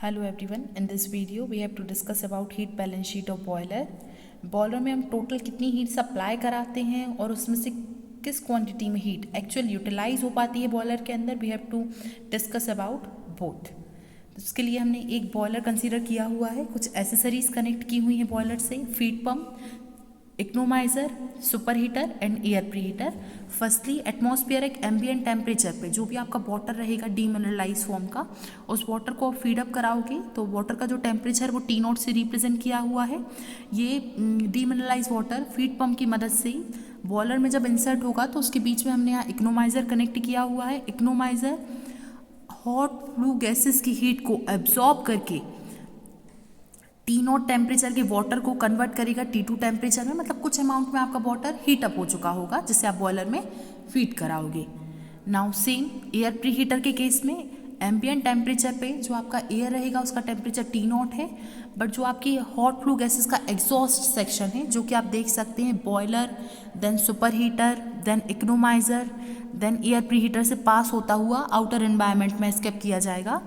Hello everyone, in this video we have to discuss about heat balance sheet of boiler. Boiler में हम total कितनी heat supply कराते हैं और उसमें से किस क्वांटिटी में हीट एक्चुअल यूटिलाइज हो पाती है बॉयलर के अंदर, we have to discuss about both. इसके लिए हमने एक बॉयलर कंसीडर किया हुआ है, कुछ एसेसरीज कनेक्ट की हुई हैं बॉयलर से, feed pump, economiser, super heater and air pre heater. Firstly atmospheric ambient temperature पे जो भी आपका वाटर रहेगा डीमिनरलाइज फॉर्म का, उस वाटर को आप फीड अप कराओगे तो वाटर का जो टेम्परेचर वो T0 से रिप्रेजेंट किया हुआ है। ये डीमिनरलाइज वाटर फीड पंप की मदद से बॉयलर में जब इंसर्ट होगा तो उसके बीच में हमने यहाँ इकोनोमाइज़र कनेक्ट किया हुआ है। इकोनोमाइज़र हॉट फ्लू गैसेस की हीट को एब्जॉर्ब करके T0 टेम्परेचर के वाटर को कन्वर्ट करेगा T2 टेम्परेचर में, मतलब कुछ अमाउंट में आपका वाटर हीट अप हो चुका होगा जिससे आप बॉयलर में फीड कराओगे। Now same air pre heater के केस में एम्बिएंट टेम्परेचर पे जो आपका एयर रहेगा उसका टेम्परेचर T0 है, बट जो आपकी हॉट फ्लू गैसेस का एग्जॉस्ट सेक्शन है जो कि आप देख सकते हैं boiler, then super heater, then economiser, then air pre heater से पास होता हुआ आउटर एनवायरनमेंट में एस्केप किया जाएगा।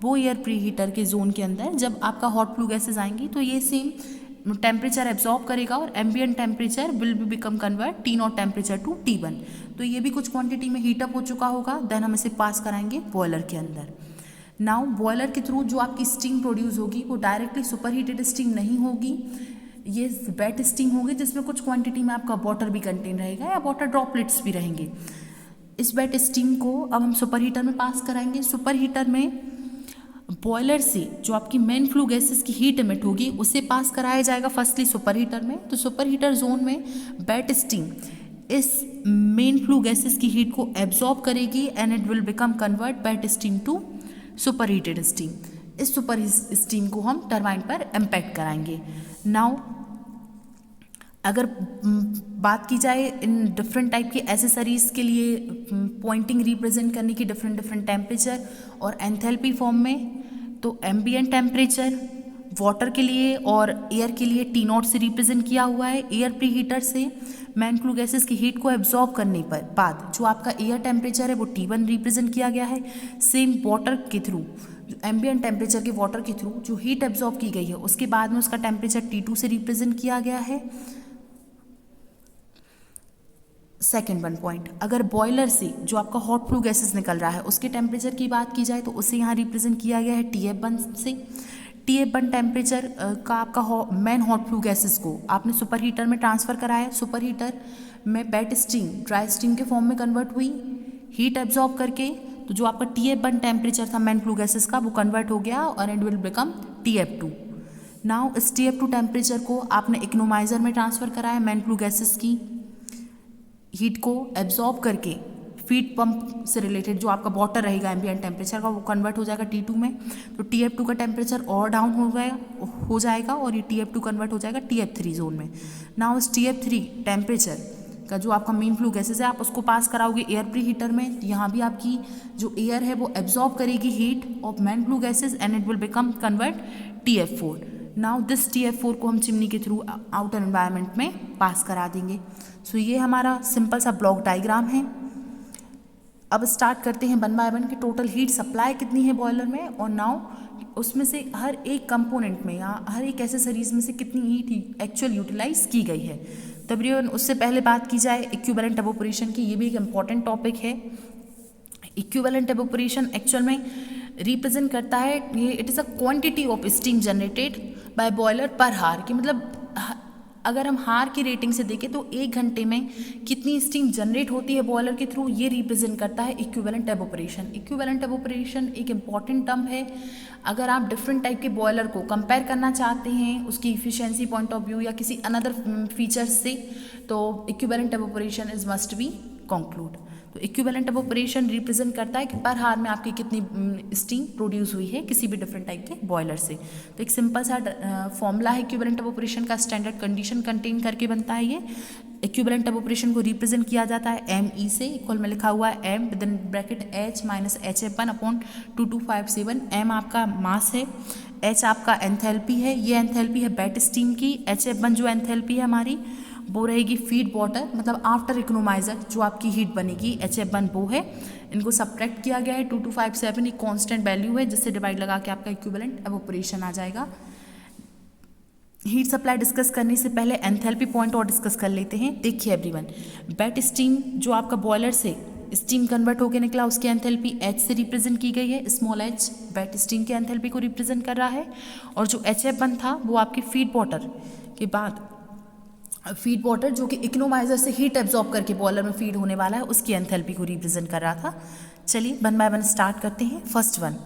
वो एयर प्री हीटर के जोन के अंदर जब आपका हॉट फ्लू गैसेज आएंगी तो ये सेम टेम्परेचर एब्जॉर्ब करेगा और ambient temperature will be become convert T0 temperature to T1। तो ये भी कुछ क्वांटिटी में हीटअप हो चुका होगा, देन हम इसे पास कराएंगे बॉयलर के अंदर। नाउ बॉयलर के थ्रू जो आपकी स्टीम प्रोड्यूस होगी वो डायरेक्टली सुपर हीटेड स्टीम नहीं होगी, ये वेट स्टीम होगी जिसमें कुछ क्वांटिटी में आपका वाटर भी कंटेन रहेगा या वाटर ड्रॉपलेट्स भी रहेंगे। इस वेट स्टीम को अब हम सुपर हीटर में पास कराएंगे। सुपर हीटर में बॉयलर से जो आपकी मेन फ्लू गैसेस की हीट इमिट होगी उसे पास कराया जाएगा फर्स्टली सुपर हीटर में। तो सुपर हीटर जोन में वेट स्टीम इस मेन फ्लू गैसेस की हीट को एब्जॉर्ब करेगी and it will become convert wet steam to super heated steam. इस सुपर स्टीम को हम टरबाइन पर इम्पैक्ट कराएंगे। नाउ अगर बात की जाए इन डिफरेंट टाइप की एसेसरीज़ के लिए पॉइंटिंग रिप्रेजेंट करने की डिफरेंट टेम्परेचर और एंथैल्पी फॉर्म में, तो एम्बिएंट टेम्परेचर वाटर के लिए और एयर के लिए T0 से रिप्रेजेंट किया हुआ है। एयर प्री हीटर से मेन फ्लू गैसेस की हीट को एब्जॉर्ब करने पर बाद जो आपका एयर टेम्परेचर है वो T1 रिप्रेजेंट किया गया है। सेम वाटर के थ्रू एम्बिएंट टेम्परेचर के वाटर के थ्रू जो हीट एब्जॉर्ब की गई है उसके बाद में उसका टेम्परेचर T2 से रिप्रेजेंट किया गया है। सेकेंड वन पॉइंट, अगर बॉयलर से जो आपका हॉट फ्लू गैसेस निकल रहा है उसके टेम्परेचर की बात की जाए तो उसे यहाँ रिप्रेजेंट किया गया है TF1 से। TF1 टेम्परेचर का आपका मेन हॉट फ्लू गैसेस को आपने सुपर हीटर में ट्रांसफ़र कराया। सुपर हीटर में वेट स्टीम ड्राई स्टीम के फॉर्म में कन्वर्ट हुई हीट एब्जॉर्ब करके, तो जो आपका TF1 टेम्परेचर था मेन फ्लू गैसेस का वो कन्वर्ट हो गया और it will become TF2। Now इस TF2 टेम्परेचर को आपने इकोनोमाइज़र में ट्रांसफ़र कराया, मेन फ्लू गैसेस की हीट को एब्जॉर्ब करके फीड पंप से रिलेटेड जो आपका वाटर रहेगा एम्बिएंट टेम्परेचर का वो कन्वर्ट हो जाएगा T2 में। तो TF2 का टेम्परेचर और डाउन हो जाएगा और ये TF2 कन्वर्ट हो जाएगा TF3 जोन में। नाउ इस TF3 टेम्परेचर का जो आपका मेन फ्लू गैसेस है आप उसको पास कराओगे एयर प्री हीटर में। यहाँ भी आपकी जो एयर है वो एब्जॉर्ब करेगी heat of main flue gases and it will become convert TF4। Now this TF4 को हम चिमनी के थ्रू आउटर एनवायरनमेंट में पास करा देंगे। सो ये हमारा सिंपल सा ब्लॉक डायग्राम है। अब स्टार्ट करते हैं 1 बाय 1 की टोटल हीट सप्लाई कितनी है बॉयलर में और नाउ उसमें से हर एक कंपोनेंट में या हर एक एसेसरीज में से कितनी हीट एक्चुअल यूटिलाइज की गई है। तकरीबन उससे पहले बात की जाए इक्विवेलेंट एवोपोरेशन की, ये भी एक इम्पॉर्टेंट टॉपिक है। इक्विवेलेंट एवोपोरेशन एक्चुअल में रिप्रेजेंट करता है ये it is a quantity of steam generated by boiler पर हार की, मतलब अगर हम हार की रेटिंग से देखें तो 1 घंटे में कितनी स्टीम जनरेट होती है बॉयलर के थ्रू, ये रिप्रेजेंट करता है इक्विवेलेंट एवोपोरेशन। इक्विवेलेंट एवोपोरेशन एक इम्पॉर्टेंट टर्म है। अगर आप डिफरेंट टाइप के बॉयलर को कंपेयर करना चाहते हैं उसकी इफिशिएंसी पॉइंट ऑफ व्यू या किसी अनदर फीचर्स से, तो equivalent evaporation is must be conclude. तो इक्विवेलेंट एवोपोरेशन रिप्रेजेंट करता है कि पर हार में आपकी कितनी स्टीम प्रोड्यूस हुई है किसी भी डिफरेंट टाइप के बॉयलर से। तो एक सिंपल सा फॉर्मूला है इक्विवेलेंट एवोपोरेशन का, स्टैंडर्ड कंडीशन कंटेन करके बनता है ये। इक्विवेलेंट एवोपोरेशन को रिप्रेजेंट किया जाता है ME से, इक्वल में लिखा हुआ है M with in bracket H minus HF1 upon 2257। M आपका मास है, H आपका एंथैल्पी है, ये एंथैल्पी है वेट स्टीम की, HF1 जो एंथैल्पी है हमारी वो रहेगी फीड वाटर, मतलब आफ्टर इकोनोमाइजर जो आपकी हीट बनेगी HF1 वो है। इनको सब्ट्रैक्ट किया गया है 2257, एक कांस्टेंट वैल्यू है जिससे डिवाइड लगा के आपका इक्विवेलेंट एवोपोरेशन आ जाएगा। हीट सप्लाई डिस्कस करने से पहले एंथैल्पी पॉइंट और डिस्कस कर लेते हैं। देखिए एवरीवन, वेट स्टीम जो आपका बॉयलर से स्टीम कन्वर्ट होकर निकला उसकी एंथैल्पी H से रिप्रेजेंट की गई है, स्मॉल h वेट स्टीम की एंथैल्पी को रिप्रेजेंट कर रहा है। और जो HF1 था वो आपकी फीड वाटर के बाद, फीड वाटर जो कि इकोनोमाइजर से हीट एब्जॉर्ब करके बॉयलर में फीड होने वाला है उसकी एंथैल्पी को रिप्रेजेंट कर रहा था। चलिए वन बाय वन स्टार्ट करते हैं। First one,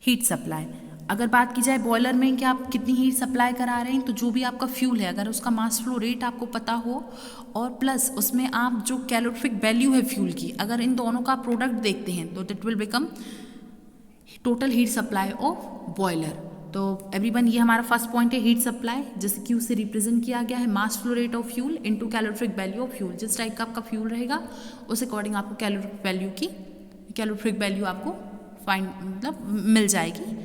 heat supply. अगर बात की जाए बॉयलर में कि आप कितनी हीट सप्लाई करा रहे हैं, तो जो भी आपका फ्यूल है अगर उसका मास फ्लो रेट आपको पता हो और प्लस उसमें आप जो कैलोरीफिक वैल्यू है फ्यूल की, अगर इन दोनों का प्रोडक्ट देखते हैं तो that will become total heat supply of boiler. तो एवरीवन, ये हमारा फर्स्ट पॉइंट है हीट सप्लाई, जैसे कि उसे रिप्रेजेंट किया गया है मास flow rate of fuel into calorific value of fuel. जिस टाइप का आपका फ्यूल रहेगा उस अकॉर्डिंग आपको कैलोरीफिक वैल्यू आपको मिल जाएगी।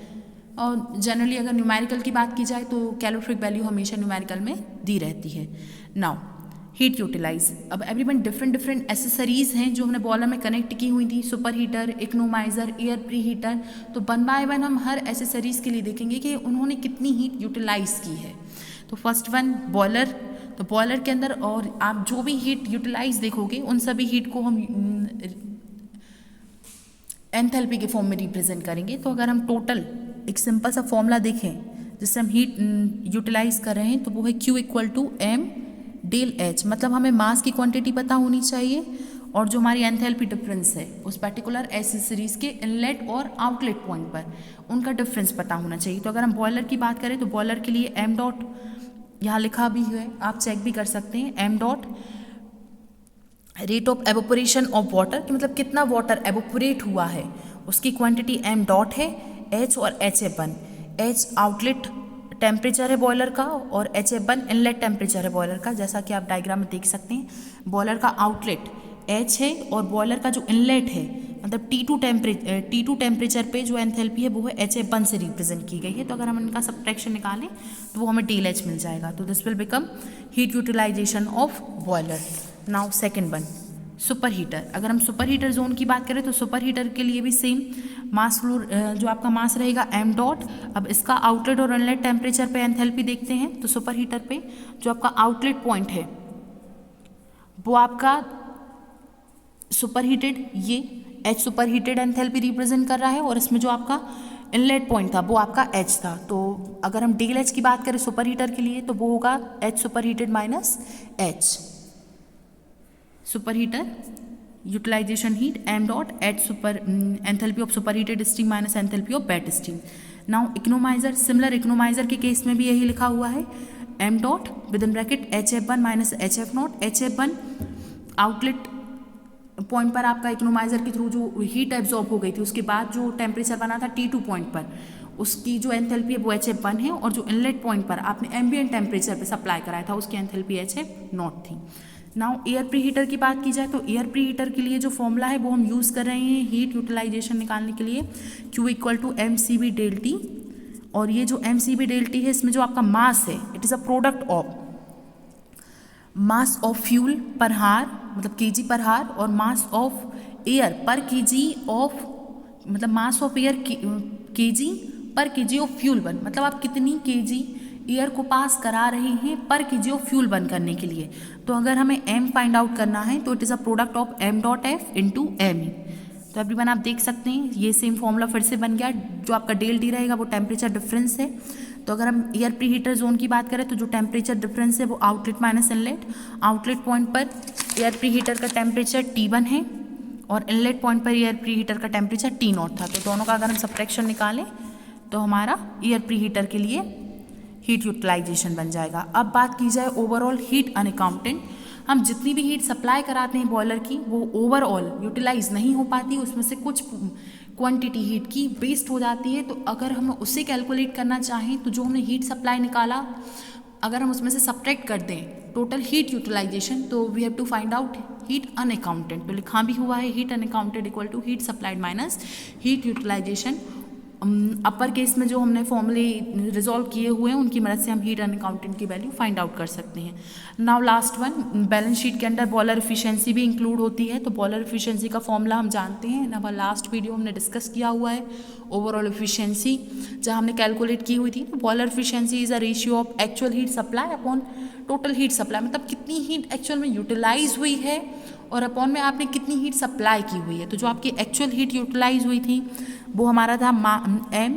और जनरली अगर न्यूमेरिकल की बात की जाए तो कैलोरीफिक वैल्यू हमेशा न्यूमेरिकल में दी रहती है। Now heat utilize. अब एवरीवन, डिफरेंट एसेसरीज हैं जो हमने बॉयलर में कनेक्ट की हुई थी, super heater, economiser, air pre heater. तो वन बाय वन हम हर एसेसरीज के लिए देखेंगे कि उन्होंने कितनी हीट यूटिलाइज की है। तो फर्स्ट वन बॉयलर। तो बॉयलर के अंदर और आप जो भी हीट यूटिलाइज देखोगे उन सभी हीट को हम एंथैल्पी के फॉर्म में रिप्रेजेंट करेंगे। तो अगर हम टोटल एक सिंपल सा फॉर्मूला देखें जिससे हम हीट यूटिलाइज कर रहे हैं, तो वो है Q = M डेल H। मतलब हमें मास की क्वांटिटी पता होनी चाहिए और जो हमारी एंथैल्पी डिफरेंस है उस पर्टिकुलर एसेसरीज के इनलेट और आउटलेट पॉइंट पर उनका डिफरेंस पता होना चाहिए। तो अगर हम बॉयलर की बात करें तो बॉयलर के लिए m डॉट यहाँ लिखा भी है, आप चेक भी कर सकते हैं, m dot rate of evaporation of water, कि मतलब कितना वाटर एवोपोरेट हुआ है उसकी क्वांटिटी m डॉट है। H और HF1, H आउटलेट टेम्परेचर है बॉयलर का और HF1 इनलेट टेम्परेचर है बॉयलर का। जैसा कि आप डायग्राम में देख सकते हैं, बॉयलर का आउटलेट H है और बॉयलर का जो इनलेट है मतलब T2 टेम्परेचर पे जो एंथैल्पी है वो है HF1 से रिप्रेजेंट की गई है। तो अगर हम इनका सब्ट्रैक्शन निकालें तो वो हमें डेल H मिल जाएगा। तो this will become heat utilization of boiler. Now second one, super heater. अगर हम सुपर हीटर जोन की बात करें तो सुपर हीटर के लिए भी सेम मास फ्लो जो आपका मास रहेगा m डॉट। अब इसका आउटलेट और इनलेट टेम्परेचर पे एंथैल्पी देखते हैं। तो सुपर हीटर पे जो आपका आउटलेट पॉइंट है वो आपका सुपर हीटेड, ये H super heated enthalpy represent कर रहा है और इसमें जो आपका इनलेट पॉइंट था वो आपका H था। तो अगर हम डेल H की बात करें सुपर हीटर के लिए तो वो होगा H super heated minus H super heater utilization heat m dot H super enthalpy of super heated steam minus enthalpy of wet steam. Now economiser, similar economiser के case में भी यही लिखा हुआ है, m dot with in bracket HF1 minus HF0। HF1 outlet point पर आपका economiser के थ्रू जो हीट एब्जॉर्ब हो गई थी उसके बाद जो टेम्परेचर बना था T2 पॉइंट पर, उसकी जो एंथैल्पी है वो HF1 है और जो इनलेट पॉइंट पर आपने एम्बिएंट टेम्परेचर पे सप्लाई कराया था उसकी एंथैल्पी HF0 थी। नाउ एयर प्री हीटर की बात की जाए तो एयर प्री हीटर के लिए जो फॉर्मूला है वो हम यूज़ कर रहे हैं हीट यूटिलाइजेशन निकालने के लिए, Q = mCV डेल T। और ये जो mCV डेल T है इसमें जो आपका मास है it is a product of mass of fuel पर हार मतलब kg पर हार और मास ऑफ एयर पर kg ऑफ मतलब मास ऑफ एयर kg पर kg ऑफ फ्यूल बर्न, मतलब आप कितनी kg एयर को पास करा रहे हैं पर kg ऑफ फ्यूल बर्न करने के लिए। तो अगर हमें m फाइंड आउट करना है तो it is a product of m dot f into m। तो एवरीवन आप देख सकते हैं ये सेम फॉर्मूला फिर से बन गया। जो आपका डेल टी रहेगा वो टेम्परेचर डिफरेंस है। तो अगर हम एयर प्री हीटर जोन की बात करें तो जो टेम्परेचर डिफरेंस है वो outlet minus inlet. Outlet point पर एयर प्री हीटर का टेम्परेचर T1 है और इनलेट पॉइंट पर एयर प्री हीटर का टेम्परेचर T0 था। तो दोनों का अगर हम सब्ट्रैक्शन निकालें तो हमारा एयर प्री हीटर के लिए हीट यूटिलाइजेशन बन जाएगा। अब बात की जाए ओवरऑल हीट अनअकाउंटेड, हम जितनी भी हीट सप्लाई कराते हैं बॉयलर की वो ओवरऑल यूटिलाइज नहीं हो पाती, उसमें से कुछ क्वांटिटी हीट की वेस्ट हो जाती है। तो अगर हम उसे कैलकुलेट करना चाहें तो जो हमने हीट सप्लाई निकाला अगर हम उसमें से सब्ट्रैक्ट कर दें टोटल हीट यूटिलाइजेशन तो we have to find out heat unaccounted. तो लिखा भी हुआ है heat unaccounted equal to heat supplied minus heat utilization upper case में जो हमने फॉर्मूले रिजॉल्व किए हुए हैं उनकी मदद से हम हीट अनअकाउंटेड की वैल्यू फाइंड आउट कर सकते हैं। Now last one, balance sheet के अंदर बॉयलर एफिशिएंसी भी इंक्लूड होती है। तो बॉयलर एफिशिएंसी का फॉर्मूला हम जानते हैं, इन हमारा लास्ट वीडियो हमने डिस्कस किया हुआ है। ओवरऑल एफिशिएंसी जहाँ हमने कैलकुलेट की हुई थी, boiler efficiency is a ratio of actual heat supply upon total heat supply, मतलब कितनी हीट एक्चुअल में यूटिलाइज हुई है और अपॉन में आपने कितनी हीट सप्लाई की हुई है। तो जो आपकी एक्चुअल हीट यूटिलाइज हुई थी वो हमारा था m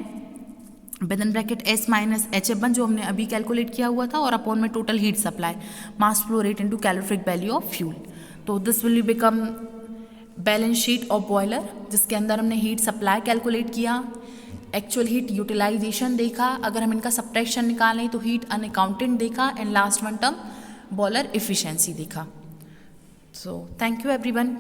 within bracket s minus HF1 जो हमने अभी कैलकुलेट किया हुआ था, और अपॉन में total heat supply mass flow rate into calorific value of fuel. तो this will become balance sheet of boiler, जिसके अंदर हमने हीट सप्लाई कैलकुलेट किया, एक्चुअल हीट यूटिलाइजेशन देखा, अगर हम इनका सब्ट्रैक्शन निकालें तो हीट अनअकाउंटेड देखा, and last one term boiler efficiency देखा। So thank you everyone.